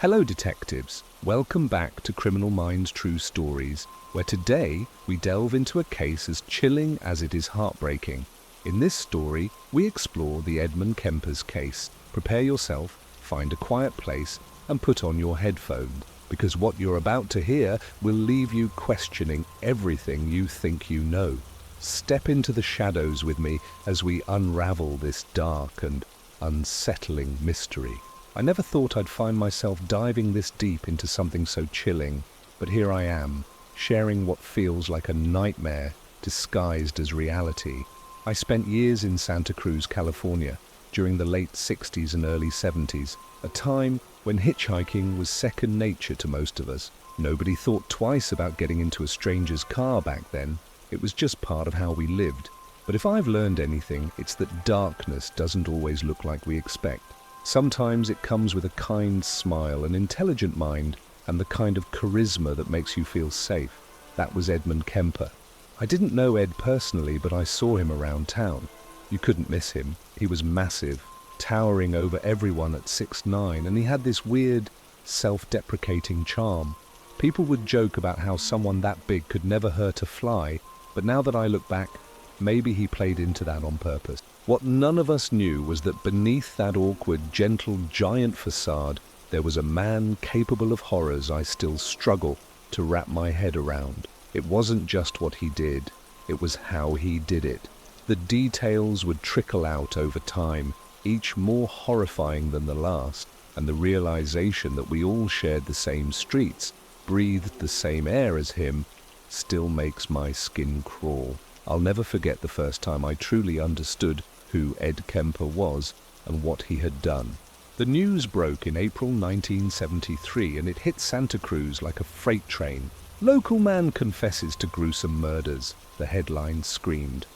Hello detectives, welcome back to Criminal Minds True Stories, where today we delve into a case as chilling as it is heartbreaking. In this story, we explore the Edmund Kemper's case. Prepare yourself, find a quiet place, and put on your headphones, because what you're about to hear will leave you questioning everything you think you know. Step into the shadows with me as we unravel this dark and unsettling mystery. I never thought I'd find myself diving this deep into something so chilling, but here I am, sharing what feels like a nightmare disguised as reality. I spent years in Santa Cruz, California, during the late 60s and early 70s, a time when hitchhiking was second nature to most of us. Nobody thought twice about getting into a stranger's car back then. It was just part of how we lived. But if I've learned anything, it's that darkness doesn't always look like we expect. Sometimes it comes with a kind smile, an intelligent mind, and the kind of charisma that makes you feel safe. That was Edmund Kemper. I didn't know Ed personally, but I saw him around town. You couldn't miss him. He was massive, towering over everyone at 6'9", and he had this weird, self-deprecating charm. People would joke about how someone that big could never hurt a fly, but now that I look back, maybe he played into that on purpose. What none of us knew was that beneath that awkward, gentle, giant facade, there was a man capable of horrors I still struggle to wrap my head around. It wasn't just what he did, it was how he did it. The details would trickle out over time, each more horrifying than the last, and the realization that we all shared the same streets, breathed the same air as him, still makes my skin crawl. I'll never forget the first time I truly understood who Ed Kemper was and what he had done. The news broke in April 1973 and it hit Santa Cruz like a freight train. "Local man confesses to gruesome murders," the headline screamed.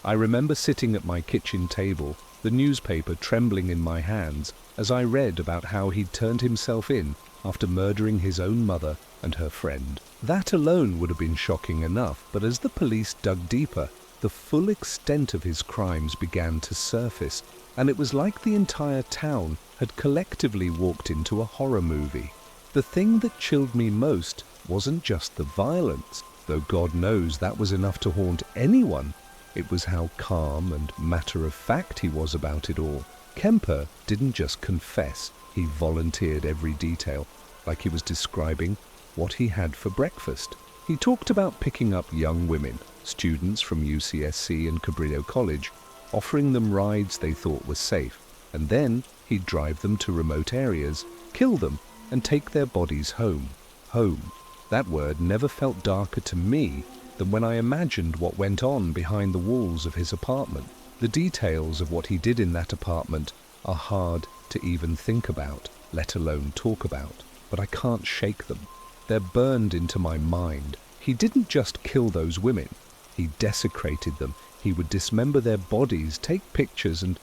I remember sitting at my kitchen table, the newspaper trembling in my hands as I read about how he'd turned himself in after murdering his own mother and her friend. That alone would have been shocking enough, but as the police dug deeper, the full extent of his crimes began to surface, and it was like the entire town had collectively walked into a horror movie. The thing that chilled me most wasn't just the violence, though God knows that was enough to haunt anyone. It was how calm and matter-of-fact he was about it all. Kemper didn't just confess, he volunteered every detail, like he was describing what he had for breakfast. He talked about picking up young women, students from UCSC and Cabrillo College, offering them rides they thought were safe, and then he'd drive them to remote areas, kill them, and take their bodies home. Home. That word never felt darker to me than when I imagined what went on behind the walls of his apartment. The details of what he did in that apartment are hard to even think about, let alone talk about, but I can't shake them. They're burned into my mind. He didn't just kill those women. He desecrated them. He would dismember their bodies, take pictures, and,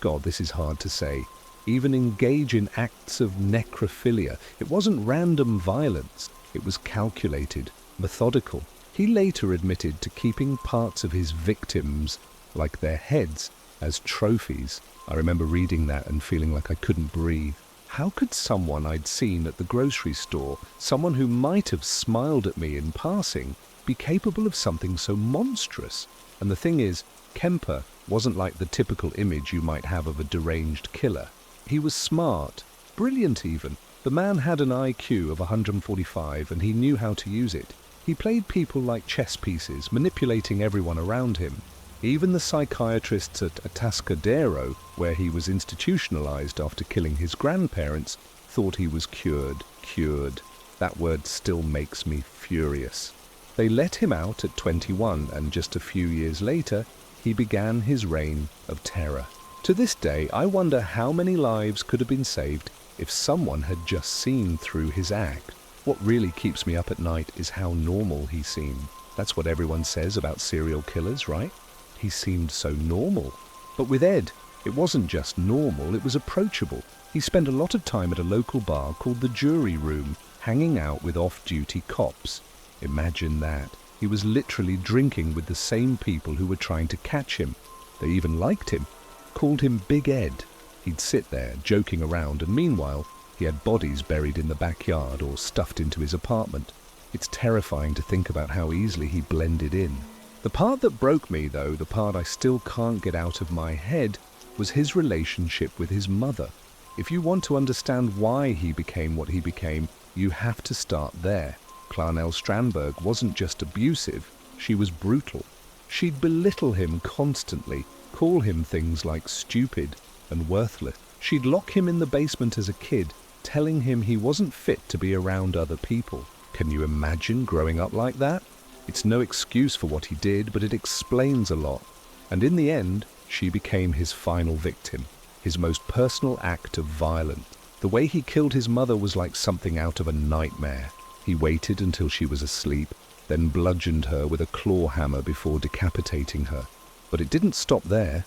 God, this is hard to say, even engage in acts of necrophilia. It wasn't random violence. It was calculated, methodical. He later admitted to keeping parts of his victims, like their heads, as trophies. I remember reading that and feeling like I couldn't breathe. How could someone I'd seen at the grocery store, someone who might have smiled at me in passing, be capable of something so monstrous? And the thing is, Kemper wasn't like the typical image you might have of a deranged killer. He was smart, brilliant even. The man had an IQ of 145 and he knew how to use it. He played people like chess pieces, manipulating everyone around him. Even the psychiatrists at Atascadero, where he was institutionalized after killing his grandparents, thought he was cured. Cured. That word still makes me furious. They let him out at 21, and just a few years later, he began his reign of terror. To this day, I wonder how many lives could have been saved if someone had just seen through his act. What really keeps me up at night is how normal he seemed. That's what everyone says about serial killers, right? He seemed so normal. But with Ed, it wasn't just normal, it was approachable. He spent a lot of time at a local bar called the Jury Room, hanging out with off-duty cops. Imagine that. He was literally drinking with the same people who were trying to catch him. They even liked him, called him Big Ed. He'd sit there, joking around, and meanwhile, He had bodies buried in the backyard or stuffed into his apartment. It's terrifying to think about how easily he blended in. The part that broke me, though, the part I still can't get out of my head, was his relationship with his mother. If you want to understand why he became what he became, you have to start there. Clarnell Strandberg wasn't just abusive, she was brutal. She'd belittle him constantly, call him things like stupid and worthless. She'd lock him in the basement as a kid, telling him he wasn't fit to be around other people. Can you imagine growing up like that? It's no excuse for what he did, but it explains a lot. And in the end, she became his final victim, his most personal act of violence. The way he killed his mother was like something out of a nightmare. He waited until she was asleep, then bludgeoned her with a claw hammer before decapitating her. But it didn't stop there.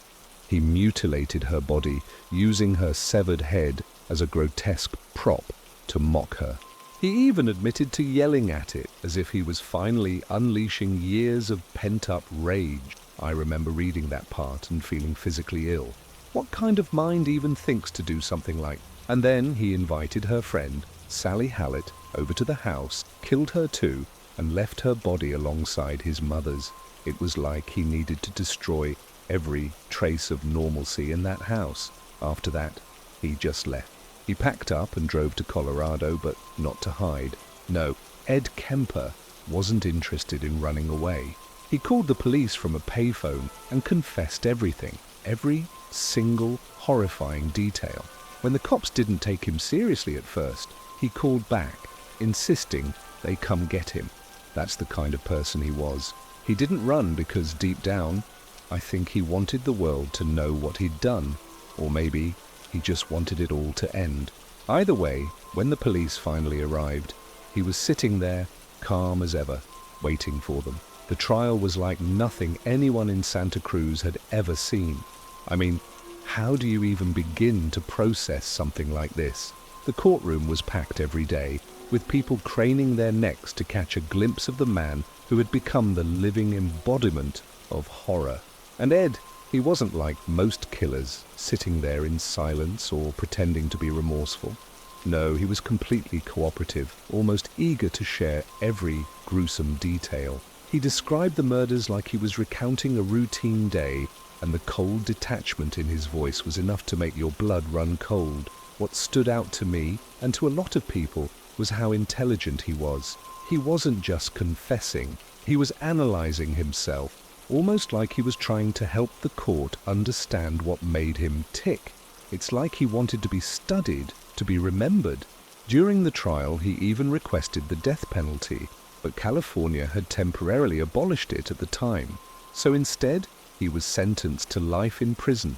He mutilated her body, using her severed head as a grotesque prop to mock her. He even admitted to yelling at it, as if he was finally unleashing years of pent-up rage. I remember reading that part and feeling physically ill. What kind of mind even thinks to do something like that? And then he invited her friend, Sally Hallett, over to the house, killed her too, and left her body alongside his mother's. It was like he needed to destroy every trace of normalcy in that house. After that, he just left. He packed up and drove to Colorado, but not to hide. No, Ed Kemper wasn't interested in running away. He called the police from a payphone and confessed everything, every single horrifying detail. When the cops didn't take him seriously at first, he called back, insisting they come get him. That's the kind of person he was. He didn't run because deep down, I think he wanted the world to know what he'd done, or maybe he just wanted it all to end. Either way, when the police finally arrived, he was sitting there, calm as ever, waiting for them. The trial was like nothing anyone in Santa Cruz had ever seen. I mean, how do you even begin to process something like this? The courtroom was packed every day, with people craning their necks to catch a glimpse of the man who had become the living embodiment of horror. And Ed, he wasn't like most killers, sitting there in silence or pretending to be remorseful. No, he was completely cooperative, almost eager to share every gruesome detail. He described the murders like he was recounting a routine day, and the cold detachment in his voice was enough to make your blood run cold. What stood out to me, and to a lot of people, was how intelligent he was. He wasn't just confessing, he was analyzing himself, almost like he was trying to help the court understand what made him tick. It's like he wanted to be studied, to be remembered. During the trial, he even requested the death penalty, but California had temporarily abolished it at the time. So instead, he was sentenced to life in prison.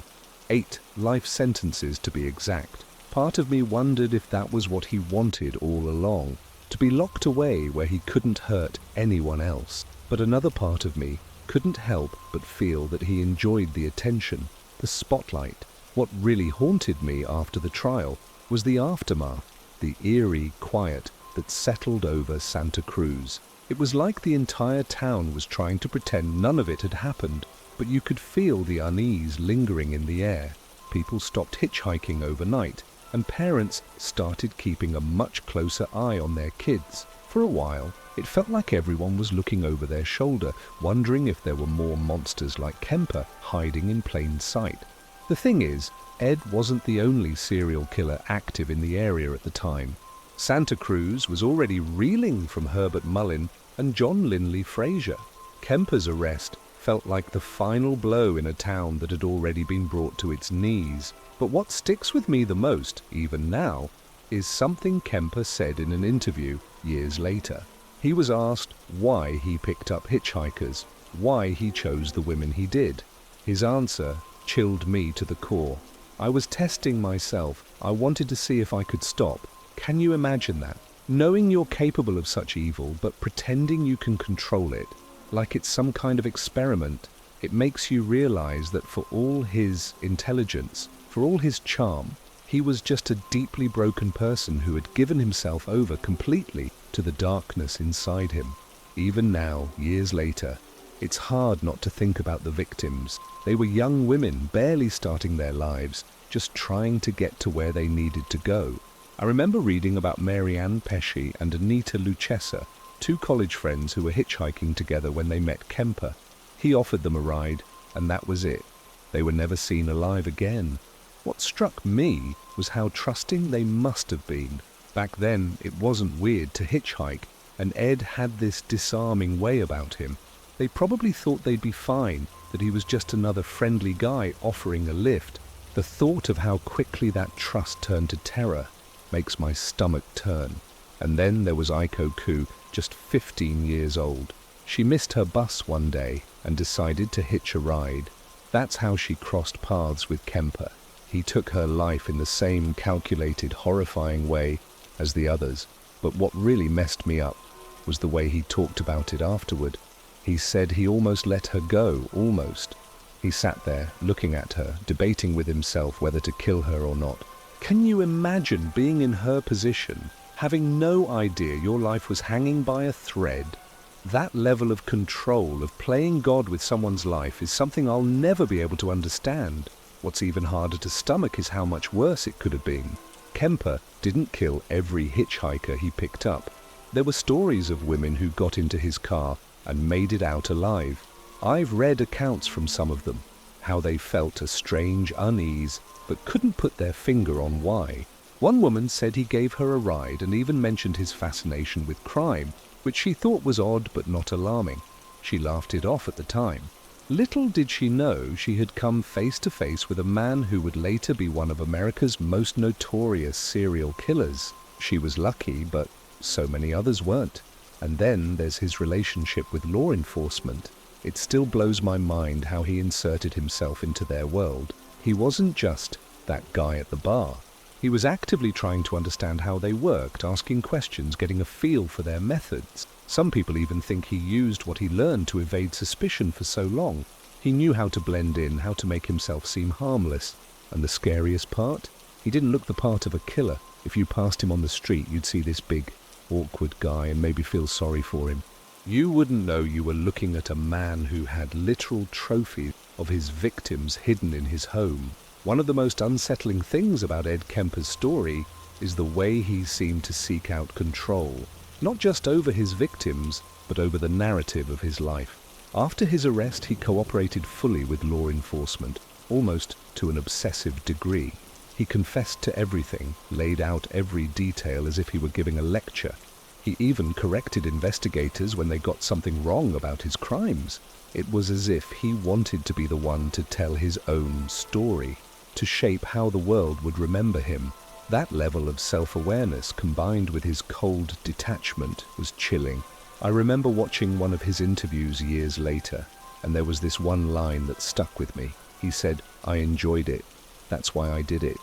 8 life sentences to be exact. Part of me wondered if that was what he wanted all along, to be locked away where he couldn't hurt anyone else. But another part of me couldn't help but feel that he enjoyed the attention, the spotlight. What really haunted me after the trial was the aftermath, the eerie quiet that settled over Santa Cruz. It was like the entire town was trying to pretend none of it had happened, but you could feel the unease lingering in the air. People stopped hitchhiking overnight, and parents started keeping a much closer eye on their kids. For a while, it felt like everyone was looking over their shoulder, wondering if there were more monsters like Kemper hiding in plain sight. The thing is, Ed wasn't the only serial killer active in the area at the time. Santa Cruz was already reeling from Herbert Mullin and John Linley Frazier. Kemper's arrest felt like the final blow in a town that had already been brought to its knees. But what sticks with me the most, even now, is something Kemper said in an interview years later. He was asked why he picked up hitchhikers, why he chose the women he did. His answer chilled me to the core. I was testing myself. I wanted to see if I could stop. Can you imagine that? Knowing you're capable of such evil, but pretending you can control it, like it's some kind of experiment. It makes you realize that for all his intelligence, for all his charm, he was just a deeply broken person who had given himself over completely to the darkness inside him. Even now, years later, it's hard not to think about the victims. They were young women, barely starting their lives, just trying to get to where they needed to go. I remember reading about Mary Ann Pesci and Anita Lucchesa, two college friends who were hitchhiking together when they met Kemper. He offered them a ride, and that was it. They were never seen alive again. What struck me was how trusting they must have been. Back then, it wasn't weird to hitchhike, and Ed had this disarming way about him. They probably thought they'd be fine, that he was just another friendly guy offering a lift. The thought of how quickly that trust turned to terror makes my stomach turn. And then there was Aiko Ku, just 15 years old. She missed her bus one day and decided to hitch a ride. That's how she crossed paths with Kemper. He took her life in the same calculated, horrifying way as the others. But what really messed me up was the way he talked about it afterward. He said he almost let her go, almost. He sat there, looking at her, debating with himself whether to kill her or not. Can you imagine being in her position, having no idea your life was hanging by a thread? That level of control, of playing God with someone's life, is something I'll never be able to understand. What's even harder to stomach is how much worse it could have been. Kemper didn't kill every hitchhiker he picked up. There were stories of women who got into his car and made it out alive. I've read accounts from some of them, how they felt a strange unease, but couldn't put their finger on why. One woman said he gave her a ride and even mentioned his fascination with crime, which she thought was odd but not alarming. She laughed it off at the time. Little did she know she had come face to face with a man who would later be one of America's most notorious serial killers. She was lucky, but so many others weren't. And then there's his relationship with law enforcement. It still blows my mind how he inserted himself into their world. He wasn't just that guy at the bar. He was actively trying to understand how they worked, asking questions, getting a feel for their methods. Some people even think he used what he learned to evade suspicion for so long. He knew how to blend in, how to make himself seem harmless. And the scariest part? He didn't look the part of a killer. If you passed him on the street, you'd see this big, awkward guy and maybe feel sorry for him. You wouldn't know you were looking at a man who had literal trophies of his victims hidden in his home. One of the most unsettling things about Ed Kemper's story is the way he seemed to seek out control, not just over his victims, but over the narrative of his life. After his arrest, he cooperated fully with law enforcement, almost to an obsessive degree. He confessed to everything, laid out every detail as if he were giving a lecture. He even corrected investigators when they got something wrong about his crimes. It was as if he wanted to be the one to tell his own story, to shape how the world would remember him. That level of self-awareness combined with his cold detachment was chilling. I remember watching one of his interviews years later, and there was this one line that stuck with me. He said, "I enjoyed it. That's why I did it."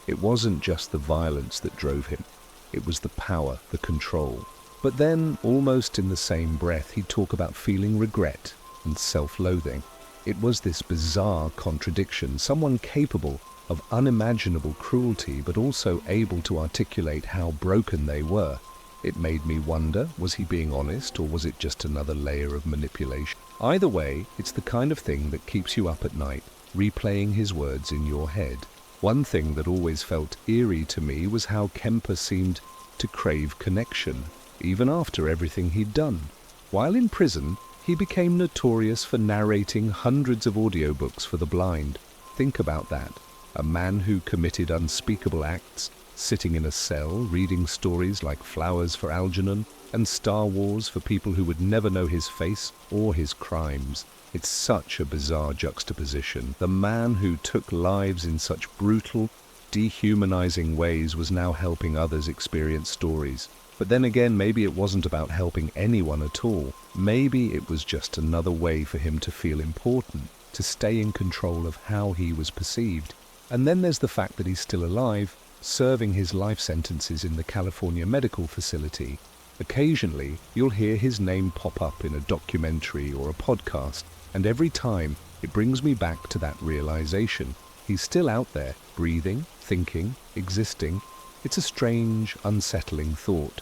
It wasn't just the violence that drove him. It was the power, the control. But then, almost in the same breath, he'd talk about feeling regret and self-loathing. It was this bizarre contradiction, someone capable of unimaginable cruelty, but also able to articulate how broken they were. It made me wonder, was he being honest, or was it just another layer of manipulation? Either way, it's the kind of thing that keeps you up at night, replaying his words in your head. One thing that always felt eerie to me was how Kemper seemed to crave connection, even after everything he'd done. While in prison, he became notorious for narrating hundreds of audiobooks for the blind. Think about that. A man who committed unspeakable acts, sitting in a cell, reading stories like Flowers for Algernon and Star Wars for people who would never know his face or his crimes. It's such a bizarre juxtaposition. The man who took lives in such brutal, dehumanizing ways was now helping others experience stories. But then again, maybe it wasn't about helping anyone at all. Maybe it was just another way for him to feel important, to stay in control of how he was perceived. And then there's the fact that he's still alive, serving his life sentences in the California medical facility. Occasionally, you'll hear his name pop up in a documentary or a podcast, and every time it brings me back to that realization. He's still out there, breathing, thinking, existing. It's a strange, unsettling thought.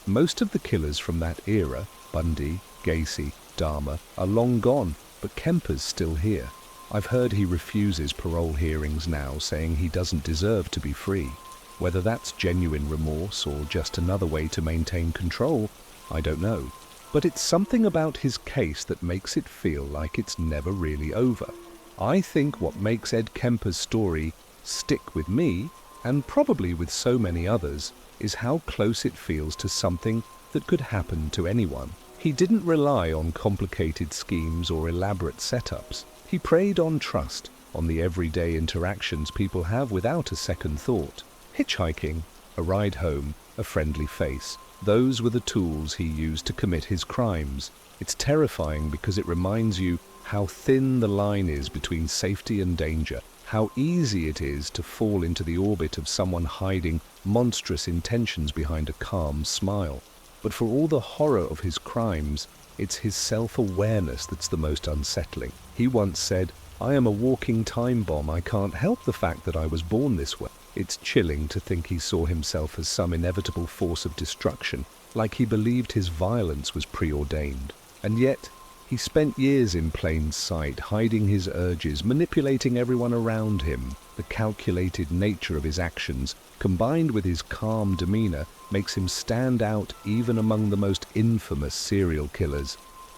Most of the killers from that era, Bundy, Gacy, Dahmer, are long gone, but Kemper's still here. I've heard he refuses parole hearings now, saying he doesn't deserve to be free. Whether that's genuine remorse or just another way to maintain control, I don't know. But it's something about his case that makes it feel like it's never really over. I think what makes Ed Kemper's story stick with me, and probably with so many others, is how close it feels to something that could happen to anyone. He didn't rely on complicated schemes or elaborate setups. He preyed on trust, on the everyday interactions people have without a second thought. Hitchhiking, a ride home, a friendly face. Those were the tools he used to commit his crimes. It's terrifying because it reminds you how thin the line is between safety and danger, how easy it is to fall into the orbit of someone hiding monstrous intentions behind a calm smile. But for all the horror of his crimes, it's his self-awareness that's the most unsettling. He once said, "I am a walking time bomb. I can't help the fact that I was born this way." It's chilling to think he saw himself as some inevitable force of destruction, like he believed his violence was preordained. And yet, he spent years in plain sight, hiding his urges, manipulating everyone around him. The calculated nature of his actions, combined with his calm demeanor, makes him stand out even among the most infamous serial killers.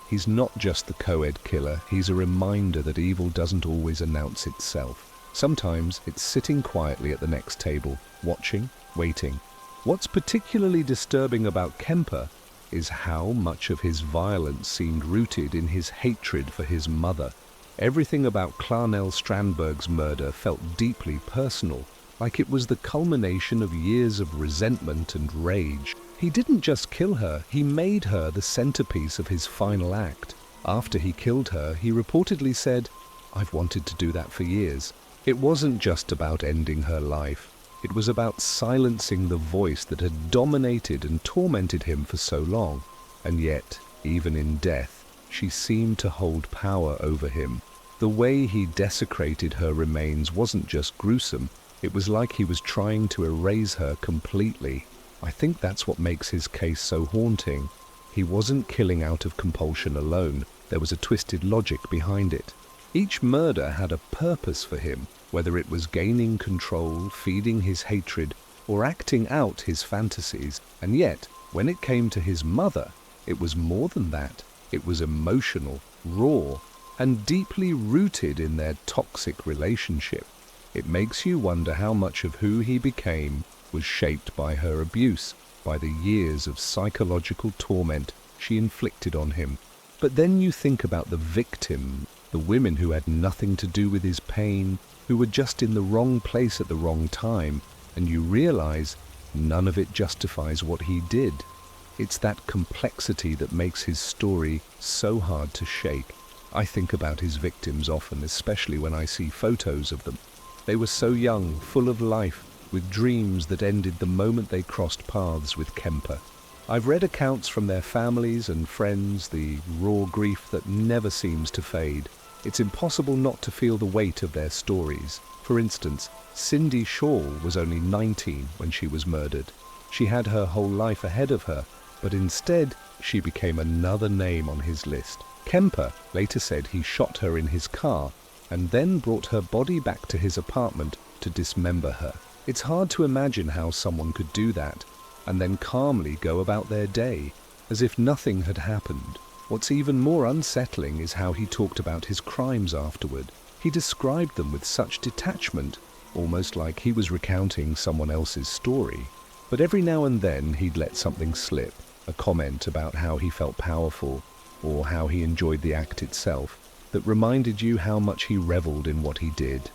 He's not just the co-ed killer, he's a reminder that evil doesn't always announce itself. Sometimes it's sitting quietly at the next table, watching, waiting. What's particularly disturbing about Kemper is how much of his violence seemed rooted in his hatred for his mother. Everything about Clarnell Strandberg's murder felt deeply personal, like it was the culmination of years of resentment and rage. He didn't just kill her, he made her the centerpiece of his final act. After he killed her, he reportedly said, "I've wanted to do that for years." It wasn't just about ending her life. It was about silencing the voice that had dominated and tormented him for so long. And yet, even in death, she seemed to hold power over him. The way he desecrated her remains wasn't just gruesome, it was like he was trying to erase her completely. I think that's what makes his case so haunting. He wasn't killing out of compulsion alone, there was a twisted logic behind it. Each murder had a purpose for him, whether it was gaining control, feeding his hatred, or acting out his fantasies. And yet, when it came to his mother, it was more than that. It was emotional, raw, and deeply rooted in their toxic relationship. It makes you wonder how much of who he became was shaped by her abuse, by the years of psychological torment she inflicted on him. But then you think about the victim, the women who had nothing to do with his pain, who were just in the wrong place at the wrong time, and you realize none of it justifies what he did. It's that complexity that makes his story so hard to shake. I think about his victims often, especially when I see photos of them. They were so young, full of life, with dreams that ended the moment they crossed paths with Kemper. I've read accounts from their families and friends, the raw grief that never seems to fade. It's impossible not to feel the weight of their stories. For instance, Cindy Shaw was only 19 when she was murdered. She had her whole life ahead of her, but instead she became another name on his list. Kemper later said he shot her in his car and then brought her body back to his apartment to dismember her. It's hard to imagine how someone could do that and then calmly go about their day, as if nothing had happened. What's even more unsettling is how he talked about his crimes afterward. He described them with such detachment, almost like he was recounting someone else's story. But every now and then he'd let something slip, a comment about how he felt powerful, or how he enjoyed the act itself, that reminded you how much he reveled in what he did.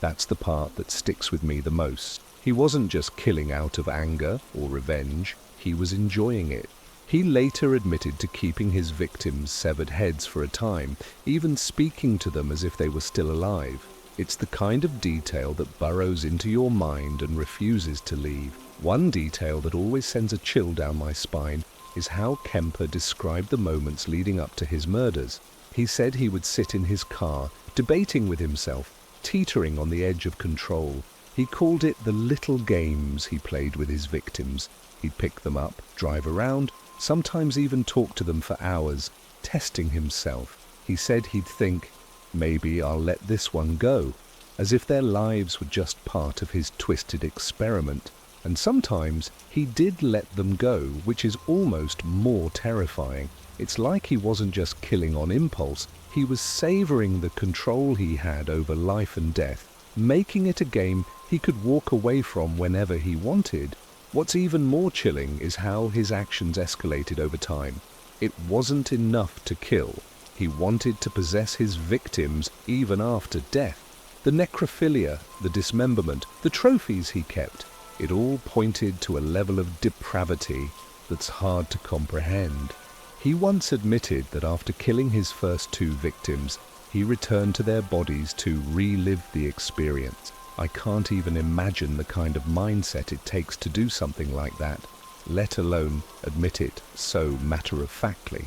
That's the part that sticks with me the most. He wasn't just killing out of anger or revenge, he was enjoying it. He later admitted to keeping his victims' severed heads for a time, even speaking to them as if they were still alive. It's the kind of detail that burrows into your mind and refuses to leave. One detail that always sends a chill down my spine is how Kemper described the moments leading up to his murders. He said he would sit in his car, debating with himself, teetering on the edge of control. He called it the little games he played with his victims. He'd pick them up, drive around, sometimes even talk to them for hours, testing himself. He said he'd think, maybe I'll let this one go, as if their lives were just part of his twisted experiment. And sometimes he did let them go, which is almost more terrifying. It's like he wasn't just killing on impulse, he was savoring the control he had over life and death, making it a game he could walk away from whenever he wanted. What's even more chilling is how his actions escalated over time. It wasn't enough to kill. He wanted to possess his victims even after death. The necrophilia, the dismemberment, the trophies he kept, it all pointed to a level of depravity that's hard to comprehend. He once admitted that after killing his first 2 victims, he returned to their bodies to relive the experience. I can't even imagine the kind of mindset it takes to do something like that, let alone admit it so matter-of-factly.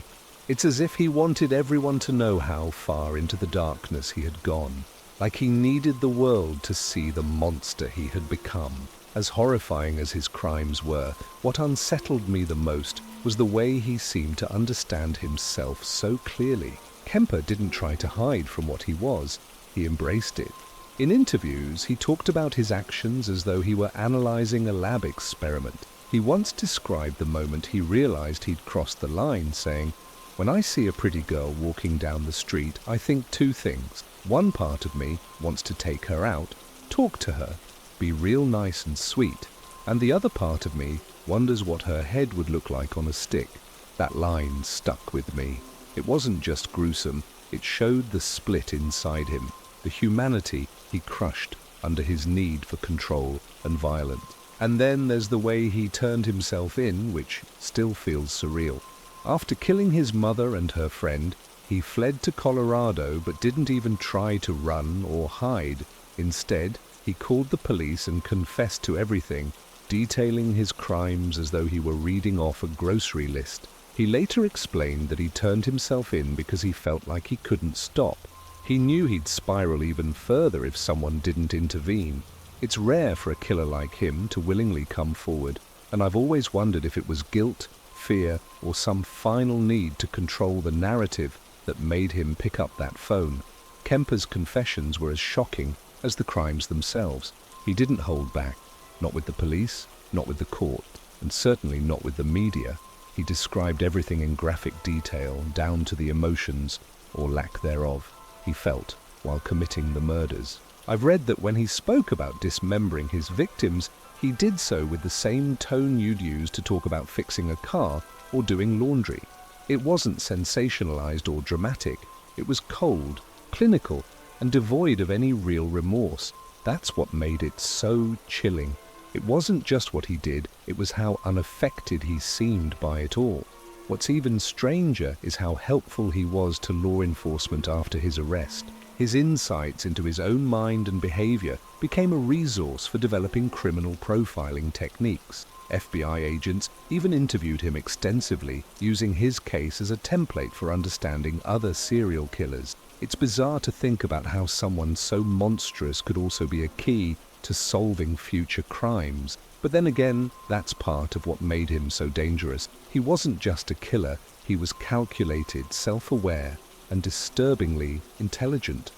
It's as if he wanted everyone to know how far into the darkness he had gone, like he needed the world to see the monster he had become. As horrifying as his crimes were, what unsettled me the most was the way he seemed to understand himself so clearly. Kemper didn't try to hide from what he was, he embraced it. In interviews, he talked about his actions as though he were analyzing a lab experiment. He once described the moment he realized he'd crossed the line, saying, "When I see a pretty girl walking down the street, I think 2 things. One part of me wants to take her out, talk to her, be real nice and sweet, and the other part of me wonders what her head would look like on a stick." That line stuck with me. It wasn't just gruesome, it showed the split inside him, the humanity he crushed under his need for control and violence. And then there's the way he turned himself in, which still feels surreal. After killing his mother and her friend, he fled to Colorado but didn't even try to run or hide. Instead, he called the police and confessed to everything, detailing his crimes as though he were reading off a grocery list. He later explained that he turned himself in because he felt like he couldn't stop. He knew he'd spiral even further if someone didn't intervene. It's rare for a killer like him to willingly come forward, and I've always wondered if it was guilt, fear, or some final need to control the narrative that made him pick up that phone. Kemper's confessions were as shocking as the crimes themselves. He didn't hold back, not with the police, not with the court, and certainly not with the media. He described everything in graphic detail, down to the emotions, or lack thereof, he felt while committing the murders. I've read that when he spoke about dismembering his victims, he did so with the same tone you'd use to talk about fixing a car or doing laundry. It wasn't sensationalized or dramatic. It was cold, clinical, and devoid of any real remorse. That's what made it so chilling. It wasn't just what he did, it was how unaffected he seemed by it all. What's even stranger is how helpful he was to law enforcement after his arrest. His insights into his own mind and behavior became a resource for developing criminal profiling techniques. FBI agents even interviewed him extensively, using his case as a template for understanding other serial killers. It's bizarre to think about how someone so monstrous could also be a key to solving future crimes. But then again, that's part of what made him so dangerous. He wasn't just a killer, he was calculated, self-aware, and disturbingly intelligent.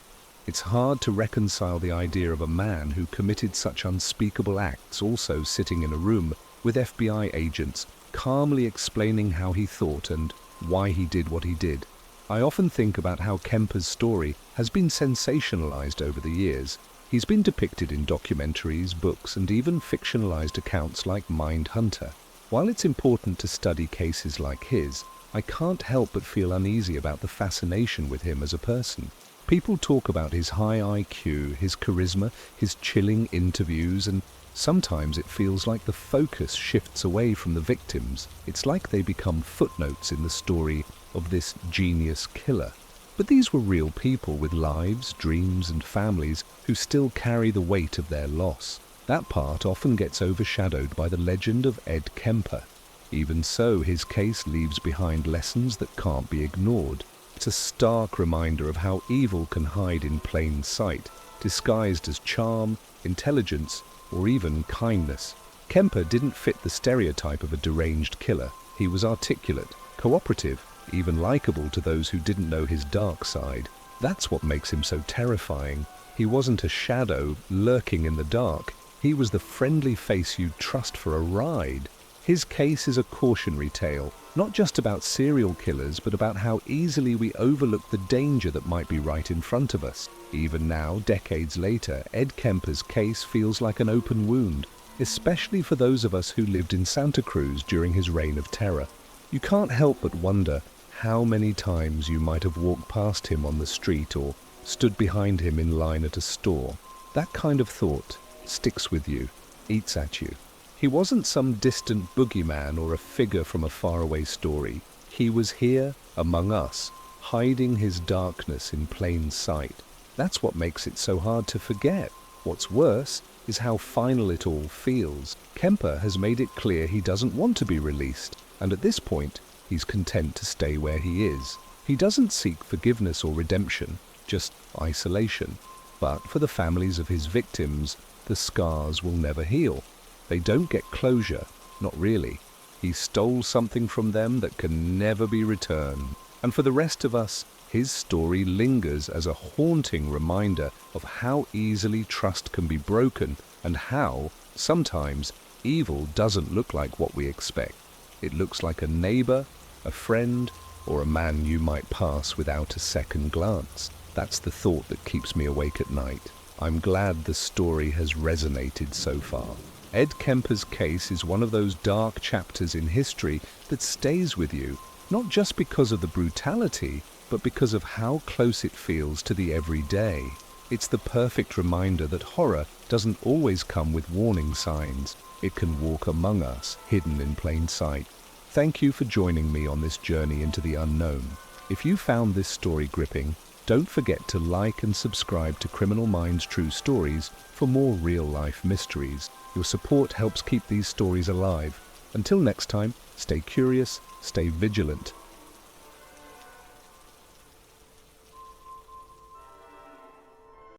It's hard to reconcile the idea of a man who committed such unspeakable acts also sitting in a room with FBI agents, calmly explaining how he thought and why he did what he did. I often think about how Kemper's story has been sensationalized over the years. He's been depicted in documentaries, books, and even fictionalized accounts like Mindhunter. While it's important to study cases like his, I can't help but feel uneasy about the fascination with him as a person. People talk about his high IQ, his charisma, his chilling interviews, and sometimes it feels like the focus shifts away from the victims. It's like they become footnotes in the story of this genius killer. But these were real people with lives, dreams, and families who still carry the weight of their loss. That part often gets overshadowed by the legend of Ed Kemper. Even so, his case leaves behind lessons that can't be ignored. It's a stark reminder of how evil can hide in plain sight, disguised as charm, intelligence, or even kindness. Kemper didn't fit the stereotype of a deranged killer. He was articulate, cooperative, even likable to those who didn't know his dark side. That's what makes him so terrifying. He wasn't a shadow lurking in the dark. He was the friendly face you'd trust for a ride. His case is a cautionary tale, not just about serial killers, but about how easily we overlook the danger that might be right in front of us. Even now, decades later, Ed Kemper's case feels like an open wound, especially for those of us who lived in Santa Cruz during his reign of terror. You can't help but wonder how many times you might have walked past him on the street or stood behind him in line at a store. That kind of thought sticks with you, eats at you. He wasn't some distant boogeyman or a figure from a faraway story. He was here among us, hiding his darkness in plain sight. That's what makes it so hard to forget. What's worse is how final it all feels. Kemper has made it clear he doesn't want to be released, and at this point, he's content to stay where he is. He doesn't seek forgiveness or redemption, just isolation. But for the families of his victims, the scars will never heal. They don't get closure, not really. He stole something from them that can never be returned. And for the rest of us, his story lingers as a haunting reminder of how easily trust can be broken and how, sometimes, evil doesn't look like what we expect. It looks like a neighbor, a friend, or a man you might pass without a second glance. That's the thought that keeps me awake at night. I'm glad the story has resonated so far. Ed Kemper's case is one of those dark chapters in history that stays with you, not just because of the brutality, but because of how close it feels to the everyday. It's the perfect reminder that horror doesn't always come with warning signs. It can walk among us, hidden in plain sight. Thank you for joining me on this journey into the unknown. If you found this story gripping, don't forget to like and subscribe to Criminal Minds True Stories for more real-life mysteries. Your support helps keep these stories alive. Until next time, stay curious, stay vigilant,